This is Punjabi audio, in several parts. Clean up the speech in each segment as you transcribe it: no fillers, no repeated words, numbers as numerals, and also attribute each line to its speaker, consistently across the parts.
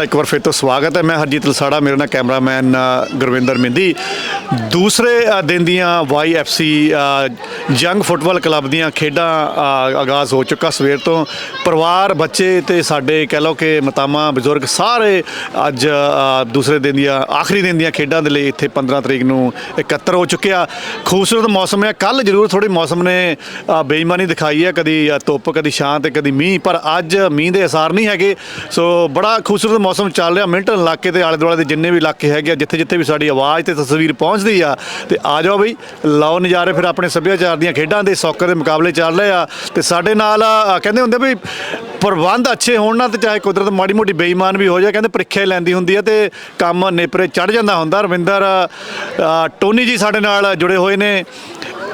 Speaker 1: एक बार फिर तो स्वागत है। मैं हरजीत लसाड़ा, मेरे नाल कैमरामैन गुरविंदर मिंदी। दूसरे दिन दियां YFC जंग फुटबाल क्लब दियां खेडां आगाज़ हो चुका सवेर तो। परिवार बच्चे तो साडे कह लो कि मतामा बजुर्ग सारे अज दूसरे दिन दियां आखिरी दिन दियां खेडां दे लई इत्थे 15 तरीक नूं एकत्र हो चुके आ। खूबसूरत मौसम है। कल जरूर थोड़ी मौसम ने बेईमानी दिखाई है, कदी धुप कदी छां ते कदी मींह, पर अज मींह के आसार नहीं है। सो बड़ा खूबसूरत मौसम चल रहा। मिंटन इलाके के आले दुआले जिन्ने भी इलाके है, जिथे जिथे भी साडी आवाज़ तो तस्वीर पहुँचती आ जाओ बई लाओ नज़ारे। फिर अपने सभ्याचार दी खेडां दे सॉकर के मुकाबले चल रहे आ ते साडे नाल कहंदे हुंदे भी प्रबंध अच्छे होण ना, तो चाहे कुदरत माड़ी मोटी बेईमान भी हो जाए, कहते प्रीख्या लैंदी हुंदी है ते काम नेपरे चढ़ जाता हुंदा। रविंदर टोनी जी साडे नाल जुड़े हुए ने।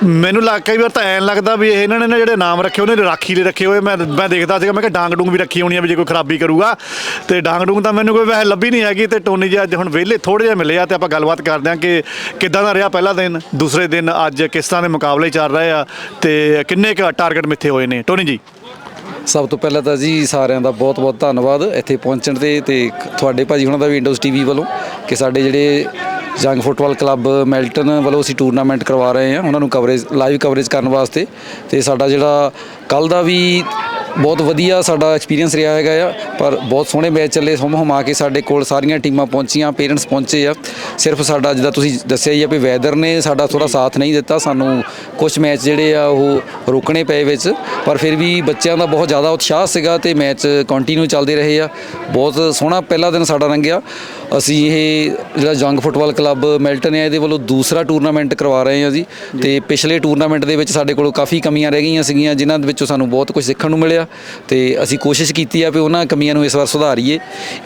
Speaker 1: मैनू कई बार तो ऐन लगता भी इन्होंने ना जो नाम रखे उन्होंने राखी लिए रखे हुए। मैं देखता था, मैं डांग डूंग भी रखी होनी है भी जो कोई खराबी करूँगा। तो डांग डूंग तो मैंने कोई वैसे लभी नहीं हैगी। तो टोनी जी अज हुण वेले थोड़े जिहे मिले आ ते आपां गलबात करदे हां कि किद्दां दा रहा पहला दिन, दूसरे दिन अज किस तरह के मुकाबले चल रहे आ ते किन्ने क टारगेट मिथे हुए ने। टोनी जी
Speaker 2: सब तो पहले तो जी सारिਆਂ ਦਾ बहुत बहुत धन्नवाद ਇੱਥੇ पहुंचण ਤੇ ਤੁਹਾਡੇ ਭਾਜੀ ਹੁਣਾਂ ਦਾ ਵੀ ਇੰਡੋਜ਼ TV ਵੱਲੋਂ ਕਿ ਸਾਡੇ ਜਿਹੜੇ ਜੰਗ ਫੁੱਟਬਾਲ ਕਲੱਬ ਮੈਲਟਨ ਵੱਲੋਂ ਅਸੀਂ ਟੂਰਨਾਮੈਂਟ ਕਰਵਾ ਰਹੇ ਹਾਂ ਉਹਨਾਂ ਨੂੰ ਕਵਰੇਜ ਲਾਈਵ ਕਵਰੇਜ ਕਰਨ ਵਾਸਤੇ। ਤੇ ਸਾਡਾ ਜਿਹੜਾ ਕੱਲ ਦਾ ਵੀ ਬਹੁਤ ਵਧੀਆ ਸਾਡਾ ਐਕਸਪੀਰੀਅੰਸ ਰਿਹਾ ਹੈਗਾ ਆ। ਪਰ ਬਹੁਤ ਸੋਹਣੇ ਮੈਚ ਚੱਲੇ, ਹੁਮਾ ਕੇ ਸਾਡੇ ਕੋਲ ਸਾਰੀਆਂ ਟੀਮਾਂ ਪਹੁੰਚੀਆਂ, ਪੇਰੈਂਟਸ ਪਹੁੰਚੇ ਆ। ਸਿਰਫ ਸਾਡਾ ਜਿੱਦਾਂ ਤੁਸੀਂ ਦੱਸਿਆ ਹੀ ਆ ਵੀ ਵੈਦਰ ਨੇ ਸਾਡਾ ਥੋੜ੍ਹਾ ਸਾਥ ਨਹੀਂ ਦਿੱਤਾ, ਸਾਨੂੰ ਕੁਛ ਮੈਚ ਜਿਹੜੇ ਆ ਉਹ ਰੋਕਣੇ ਪਏ ਵਿੱਚ। ਪਰ ਫਿਰ ਵੀ ਬੱਚਿਆਂ ਦਾ ਬਹੁਤ ਜ਼ਿਆਦਾ ਉਤਸ਼ਾਹ ਸੀਗਾ ਤੇ ਮੈਚ ਕੰਟੀਨਿਊ ਚੱਲਦੇ ਰਹੇ ਆ। ਬਹੁਤ ਸੋਹਣਾ ਪਹਿਲਾ ਦਿਨ ਸਾਡਾ ਲੰਘਿਆ। ਅਸੀਂ ਇਹ ਜਿਹੜਾ ਜੰਗ ਫੁੱਟਬਾਲ ਕਲੱਬ ਮੈਲਟਨ ਹੈ ਇਹਦੇ ਵੱਲੋਂ ਦੂਸਰਾ ਟੂਰਨਾਮੈਂਟ ਕਰਵਾ ਰਹੇ ਹਾਂ ਜੀ। ਤੇ ਪਿਛਲੇ ਟੂਰਨਾਮੈਂਟ ਦੇ ਵਿੱਚ ਸਾਡੇ ਕੋਲ ਕਾਫੀ ਕਮੀਆਂ ਰਹਿ ਗਈਆਂ ਸੀਗੀਆਂ, ਜਿਨ੍ਹਾਂ ਦੇ ਵਿੱਚੋਂ ਸਾਨੂੰ ਬਹੁਤ ਕੁਝ ਸਿੱਖਣ ਨੂੰ ਮਿਲਿਆ ਤੇ ਅਸੀਂ ਕੋਸ਼ਿਸ਼ ਕੀਤੀ ਆ ਵੀ ਉਹਨਾਂ ਕਮੀਆਂ ਨੂੰ ਇਸ ਵਾਰ ਸੁਧਾਰੀਏ।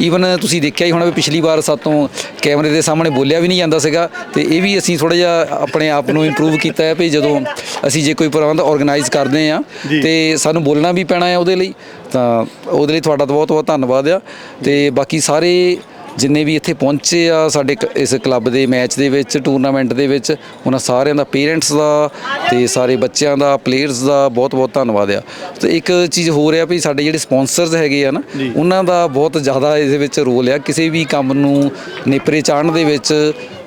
Speaker 2: ਈਵਨ ਤੁਸੀਂ ਦੇਖਿਆ ਹੀ ਹੋਣਾ ਵੀ ਪਿਛਲੀ ਵਾਰ ਸਾਤੋਂ ਕੈਮਰੇ ਦੇ ਸਾਹਮਣੇ ਬੋਲਿਆ ਵੀ ਨਹੀਂ ਜਾਂਦਾ ਸੀਗਾ ਤੇ ਇਹ ਵੀ ਅਸੀਂ ਥੋੜ੍ਹਾ ਜਿਹਾ ਆਪਣੇ ਆਪ ਨੂੰ ਇੰਪਰੂਵ ਕੀਤਾ ਹੈ ਵੀ ਜਦੋਂ ਅਸੀਂ ਜੇ ਕੋਈ ਪ੍ਰਬੰਧ ਆਰਗੇਨਾਈਜ਼ ਕਰਦੇ ਹਾਂ ਤੇ ਸਾਨੂੰ ਬੋਲਣਾ ਵੀ ਪੈਣਾ ਹੈ ਉਹਦੇ ਲਈ। ਤਾਂ ਉਹਦੇ ਲਈ ਤੁਹਾਡਾ ਬਹੁਤ ਬਹੁਤ ਧੰਨਵਾਦ ਆ। ਤੇ ਬਾਕੀ ਸਾਰੇ ਜਿੰਨੇ ਵੀ ਇੱਥੇ ਪਹੁੰਚੇ ਆ ਸਾਡੇ ਇਸ ਕਲੱਬ ਦੇ ਮੈਚ ਦੇ ਵਿੱਚ, ਟੂਰਨਾਮੈਂਟ ਦੇ ਵਿੱਚ, ਉਹਨਾਂ ਸਾਰਿਆਂ ਦਾ, ਪੇਰੈਂਟਸ ਦਾ ਤੇ ਸਾਰੇ ਬੱਚਿਆਂ ਦਾ, ਪਲੇਅਰਸ ਦਾ ਬਹੁਤ ਬਹੁਤ ਧੰਨਵਾਦ ਆ। ਤੇ ਇੱਕ ਚੀਜ਼ ਹੋ ਰਿਹਾ ਵੀ ਸਾਡੇ ਜਿਹੜੇ ਸਪੋਂਸਰਸ ਹੈਗੇ ਆ ਨਾ, ਉਹਨਾਂ ਦਾ ਬਹੁਤ ਜ਼ਿਆਦਾ ਇਹਦੇ ਵਿੱਚ ਰੋਲ ਆ। ਕਿਸੇ ਵੀ ਕੰਮ ਨੂੰ ਨੇਪਰੇ ਚਾੜਨ ਦੇ ਵਿੱਚ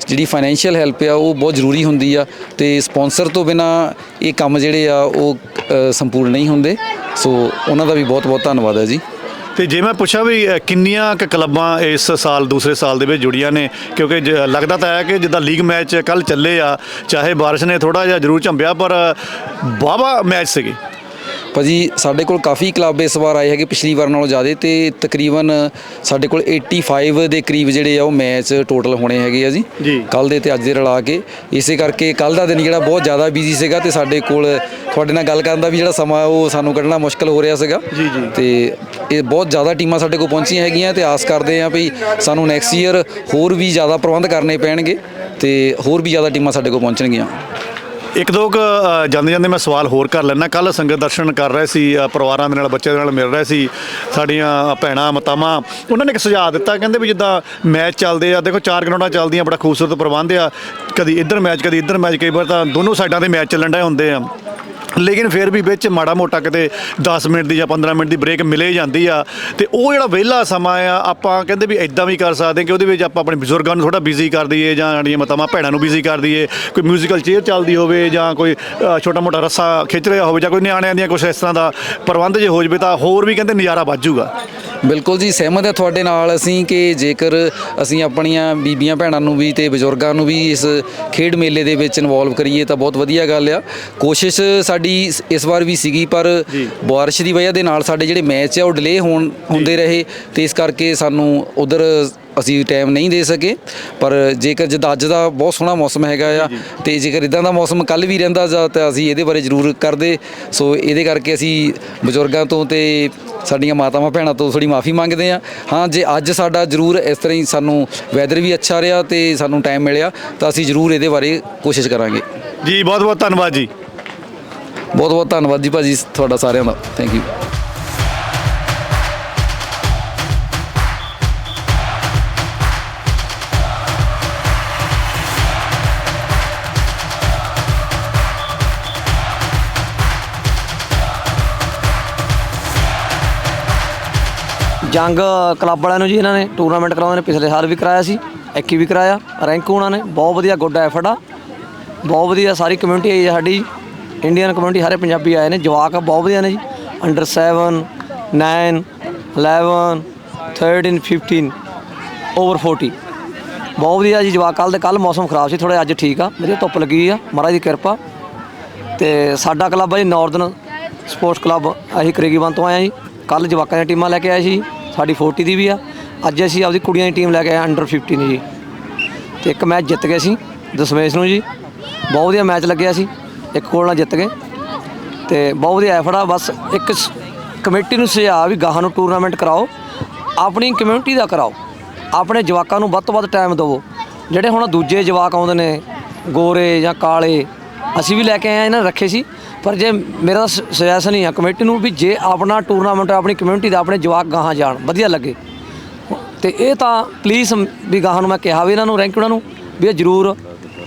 Speaker 2: ਜਿਹੜੀ ਫਾਈਨੈਂਸ਼ੀਅਲ ਹੈਲਪ ਆ ਉਹ ਬਹੁਤ ਜ਼ਰੂਰੀ ਹੁੰਦੀ ਆ ਤੇ ਸਪੋਂਸਰ ਤੋਂ ਬਿਨਾਂ ਇਹ ਕੰਮ ਜਿਹੜੇ ਆ ਉਹ ਸੰਪੂਰਨ ਨਹੀਂ ਹੁੰਦੇ। ਸੋ ਉਹਨਾਂ ਦਾ ਵੀ ਬਹੁਤ ਬਹੁਤ ਧੰਨਵਾਦ ਹੈ ਜੀ।
Speaker 1: तो जे मैं पूछा भी किन्नियां क क्लबां इस साल दूसरे साल दे विच जुड़ियां ने, क्योंकि लगता तो है कि जिद्दां लीग मैच कल चले आ, चाहे बारिश ने थोड़ा जिहा जरूर झंबिया पर वाहवा मैच सीगे।
Speaker 2: ਭਾਜੀ ਸਾਡੇ ਕੋਲ ਕਾਫੀ ਕਲੱਬ ਇਸ ਵਾਰ ਆਏ ਹੈਗੇ ਪਿਛਲੀ ਵਾਰ ਨਾਲੋਂ ਜ਼ਿਆਦਾ ਤੇ ਤਕਰੀਬਨ ਸਾਡੇ ਕੋਲ 85 ਦੇ ਕਰੀਬ ਜਿਹੜੇ ਆ ਉਹ ਮੈਚ ਟੋਟਲ ਹੋਣੇ ਹੈਗੇ ਆ ਜੀ ਕੱਲ ਦੇ ਤੇ ਅੱਜ ਦੇ ਰਲਾ ਕੇ। ਇਸੇ ਕਰਕੇ ਕੱਲ ਦਾ ਦਿਨ ਜਿਹੜਾ ਬਹੁਤ ਜ਼ਿਆਦਾ ਬਿਜ਼ੀ ਸੀਗਾ ਤੇ ਸਾਡੇ ਕੋਲ ਤੁਹਾਡੇ ਨਾਲ ਗੱਲ ਕਰਨ ਦਾ ਵੀ ਜਿਹੜਾ ਸਮਾਂ ਉਹ ਸਾਨੂੰ ਕੱਢਣਾ ਮੁਸ਼ਕਲ ਹੋ ਰਿਹਾ ਸੀਗਾ। ਤੇ ਇਹ ਬਹੁਤ ਜ਼ਿਆਦਾ ਟੀਮਾਂ ਸਾਡੇ ਕੋਲ ਪਹੁੰਚੀਆਂ ਹੈਗੀਆਂ ਤੇ ਆਸ ਕਰਦੇ ਹਾਂ ਵੀ ਸਾਨੂੰ ਨੈਕਸਟ ਈਅਰ ਹੋਰ ਵੀ ਜ਼ਿਆਦਾ ਪ੍ਰਬੰਧ ਕਰਨੇ ਪੈਣਗੇ ਤੇ ਹੋਰ ਵੀ ਜ਼ਿਆਦਾ ਟੀਮਾਂ ਸਾਡੇ ਕੋਲ ਪਹੁੰਚਣਗੀਆਂ।
Speaker 1: एक दो ਜਾਂਦੇ ਜਾਂਦੇ मैं सवाल होर कर ਲੈਣਾ। कल संगत दर्शन कर रहे सी, परिवारों के नाल बच्चों के नाल मिल रहे सी, साड़ियाँ भैणां मातावां, उन्होंने एक सुझाव दिता, कहते भी जिद्दां मैच चलते आ, देखो 4 ग्राउंडां चलदियां, बड़ा खूबसूरत प्रबंध आ, कभी इधर मैच कभी इधर मैच, कई बार तो दोनों साइडों के मैच चलन डे होंदे आ, लेकिन फिर भी बिच माड़ा मोटा किते 10 मिनट की या 15 मिनट की ब्रेक मिले जाती आ। तो वो जो वेला समा आ आपां कहते भी इदां भी कर सकते कि वो आपां अपने बजुर्गों को थोड़ा बिजी कर दईए, जां साडियां मातावां भैणां नूं बिजी कर दईए, कोई म्यूजिकल चेयर चलती होवे जां कोई छोटा मोटा रस्सा खिच रहा होवे जां कोई निआणिआं दियां कुछ इस तरह का प्रबंध जे हो जाए तो होर भी कहते नज़ारा वध जूगा।
Speaker 2: ਬਿਲਕੁਲ ਜੀ, ਸਹਿਮਤ ਹੈ ਤੁਹਾਡੇ ਨਾਲ ਅਸੀਂ ਕਿ ਜੇਕਰ ਅਸੀਂ ਆਪਣੀਆਂ ਬੀਬੀਆਂ ਭੈਣਾਂ ਨੂੰ ਵੀ ਤੇ ਬਜ਼ੁਰਗਾਂ ਨੂੰ ਵੀ ਇਸ ਖੇਡ ਮੇਲੇ ਦੇ ਵਿੱਚ ਇਨਵੋਲਵ ਕਰੀਏ ਤਾਂ ਬਹੁਤ ਵਧੀਆ ਗੱਲ ਆ। ਕੋਸ਼ਿਸ਼ ਸਾਡੀ ਇਸ ਵਾਰ ਵੀ ਸੀਗੀ ਪਰ ਬਾਰਿਸ਼ ਦੀ ਵਜ੍ਹਾ ਦੇ ਨਾਲ ਸਾਡੇ ਜਿਹੜੇ ਮੈਚ ਆ ਉਹ ਡਿਲੇ ਹੁੰਦੇ ਰਹੇ ਤੇ ਇਸ ਕਰਕੇ ਸਾਨੂੰ ਉਧਰ ਅਸੀਂ ਟਾਈਮ ਨਹੀਂ ਦੇ ਸਕੇ। ਪਰ ਜੇਕਰ ਜਿੱਦਾਂ ਅੱਜ ਦਾ ਬਹੁਤ ਸੋਹਣਾ ਮੌਸਮ ਹੈਗਾ ਆ ਤੇ ਜੇਕਰ ਇੱਦਾਂ ਦਾ ਮੌਸਮ ਕੱਲ੍ਹ ਵੀ ਰਹਿੰਦਾ ਤਾਂ ਅਸੀਂ ਇਹਦੇ ਬਾਰੇ ਜ਼ਰੂਰ ਕਰਦੇ। ਸੋ ਇਹਦੇ ਕਰਕੇ ਅਸੀਂ ਬਜ਼ੁਰਗਾਂ ਤੋਂ ਤੇ ਸਾਡੀਆਂ ਮਾਤਾਵਾਂ ਭੈਣਾਂ ਤੋਂ ਥੋੜ੍ਹੀ ਮਾफ़ੀ ਮੰਗਦੇ ਹਾਂ। ਹਾਂ, ਜੇ ਅੱਜ ਸਾਡਾ ਜ਼ਰੂਰ ਇਸ ਤਰ੍ਹਾਂ ਹੀ ਸਾਨੂੰ ਵੈਦਰ ਵੀ ਅੱਛਾ ਰਿਹਾ ਤੇ ਸਾਨੂੰ ਟਾਈਮ ਮਿਲਿਆ ਤਾਂ ਅਸੀਂ ਜ਼ਰੂਰ ਇਹਦੇ ਬਾਰੇ ਕੋਸ਼ਿਸ਼ ਕਰਾਂਗੇ
Speaker 1: ਜੀ। ਬਹੁਤ ਬਹੁਤ ਧੰਨਵਾਦ ਜੀ।
Speaker 2: ਬਹੁਤ ਬਹੁਤ ਧੰਨਵਾਦ ਜੀ ਭਾਜੀ ਤੁਹਾਡਾ ਸਾਰਿਆਂ ਦਾ। Thank you.
Speaker 3: ਜੰਗ ਕਲੱਬ ਵਾਲਿਆਂ ਨੂੰ ਜੀ, ਇਹਨਾਂ ਨੇ ਟੂਰਨਾਮੈਂਟ ਕਰਾਉਂਦੇ ਨੇ, ਪਿਛਲੇ ਸਾਲ ਵੀ ਕਰਾਇਆ ਸੀ, ਇੱਕੀ ਵੀ ਕਰਾਇਆ। ਰੈਂਕ ਉਹਨਾਂ ਨੇ ਬਹੁਤ ਵਧੀਆ, ਗੁੱਡ ਐਫਰਟ ਆ, ਬਹੁਤ ਵਧੀਆ। ਸਾਰੀ ਕਮਿਊਨਿਟੀ ਆਈ ਹੈ ਸਾਡੀ, ਇੰਡੀਅਨ ਕਮਿਊਨਿਟੀ, ਸਾਰੇ ਪੰਜਾਬੀ ਆਏ ਨੇ। ਜਵਾਕ ਬਹੁਤ ਵਧੀਆ ਨੇ ਜੀ, ਅੰਡਰ 7, 9, 11, 13, 15, ਓਵਰ 40, ਬਹੁਤ ਵਧੀਆ ਜੀ ਜਵਾਕ। ਕੱਲ੍ਹ ਮੌਸਮ ਖਰਾਬ ਸੀ ਥੋੜ੍ਹਾ, ਅੱਜ ਠੀਕ ਆ, ਵਧੀਆ ਧੁੱਪ ਲੱਗੀ ਆ, ਮਹਾਰਾਜ ਦੀ ਕਿਰਪਾ। ਅਤੇ ਸਾਡਾ ਕਲੱਬ ਆ ਜੀ ਨਾਰਦਰਨ ਸਪੋਰਟਸ ਕਲੱਬ, ਅਸੀਂ ਕਰੇਗੀਵਨ ਤੋਂ ਆਏ ਹਾਂ ਜੀ। ਕੱਲ੍ਹ ਜਵਾਕਾਂ ਦੀਆਂ ਟੀਮਾਂ ਲੈ ਕੇ ਆਏ ਸੀ, ਸਾਡੀ 40 ਦੀ ਵੀ ਆ। ਅੱਜ ਅਸੀਂ ਆਪਦੀ ਕੁੜੀਆਂ ਦੀ ਟੀਮ ਲੈ ਕੇ ਆਏ ਅੰਡਰ 15 ਜੀ, ਅਤੇ ਇੱਕ ਮੈਚ ਜਿੱਤ ਗਏ ਸੀ ਦਸ਼ਮੇਸ਼ ਨੂੰ ਜੀ, ਬਹੁਤ ਵਧੀਆ ਮੈਚ ਲੱਗਿਆ ਸੀ, 1 ਗੋਲ ਨਾਲ ਜਿੱਤ ਗਏ। ਅਤੇ ਬਹੁਤ ਵਧੀਆ ਐਫਰਟ ਆ। ਬਸ ਇੱਕ ਕਮੇਟੀ ਨੂੰ ਸੁਝਾਅ ਵੀ ਗਾਹਾਂ ਨੂੰ ਟੂਰਨਾਮੈਂਟ ਕਰਾਓ, ਆਪਣੀ ਕਮਿਊਨਿਟੀ ਦਾ ਕਰਾਓ, ਆਪਣੇ ਜਵਾਕਾਂ ਨੂੰ ਵੱਧ ਤੋਂ ਵੱਧ ਟਾਈਮ ਦੇਵੋ। ਜਿਹੜੇ ਹੁਣ ਦੂਜੇ ਜਵਾਕ ਆਉਂਦੇ ਨੇ ਗੋਰੇ ਜਾਂ ਕਾਲੇ, ਅਸੀਂ ਵੀ ਲੈ ਕੇ ਆਏ, ਇਹਨਾਂ ਨੇ ਰੱਖੇ ਸੀ, ਪਰ ਜੇ ਮੇਰਾ ਸੁਜੈਸ਼ਨ ਹੀ ਆ ਕਮੇਟੀ ਨੂੰ ਵੀ ਜੇ ਆਪਣਾ ਟੂਰਨਾਮੈਂਟ ਆਪਣੀ ਕਮਿਊਨਿਟੀ ਦਾ, ਆਪਣੇ ਜਵਾਕ ਗਾਹਾਂ ਜਾਣ, ਵਧੀਆ ਲੱਗੇ। ਅਤੇ ਇਹ ਤਾਂ ਪਲੀਜ਼ ਵੀ ਗਾਹਾਂ ਨੂੰ ਮੈਂ ਕਿਹਾ ਵੀ ਇਹਨਾਂ ਨੂੰ, ਰੈਂਕ ਉਹਨਾਂ ਨੂੰ ਵੀ ਇਹ ਜ਼ਰੂਰ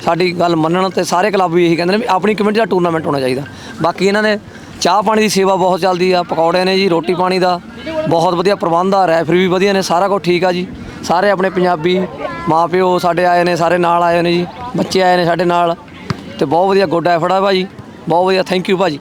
Speaker 3: ਸਾਡੀ ਗੱਲ ਮੰਨਣ। ਅਤੇ ਸਾਰੇ ਕਲੱਬ ਵੀ ਇਹੀ ਕਹਿੰਦੇ ਨੇ ਵੀ ਆਪਣੀ ਕਮਿਊਨਿਟੀ ਦਾ ਟੂਰਨਾਮੈਂਟ ਹੋਣਾ ਚਾਹੀਦਾ। ਬਾਕੀ ਇਹਨਾਂ ਨੇ ਚਾਹ ਪਾਣੀ ਦੀ ਸੇਵਾ ਬਹੁਤ ਚੱਲਦੀ ਆ, ਪਕੌੜੇ ਨੇ ਜੀ, ਰੋਟੀ ਪਾਣੀ ਦਾ ਬਹੁਤ ਵਧੀਆ ਪ੍ਰਬੰਧ ਆ, ਰੈਫਰੀ ਵੀ ਵਧੀਆ ਨੇ, ਸਾਰਾ ਕੁਝ ਠੀਕ ਆ ਜੀ। ਸਾਰੇ ਆਪਣੇ ਪੰਜਾਬੀ ਮਾਂ ਪਿਓ ਸਾਡੇ ਆਏ ਨੇ, ਸਾਰੇ ਨਾਲ ਆਏ ਨੇ ਜੀ, ਬੱਚੇ ਆਏ ਨੇ ਸਾਡੇ ਨਾਲ, ਅਤੇ ਬਹੁਤ ਵਧੀਆ ਗੁੱਡ ਐਫਰਟ ਆ ਭਾਜੀ, ਬਹੁਤ ਵਧੀਆ। ਥੈਂਕ ਯੂ ਭਾਜੀ।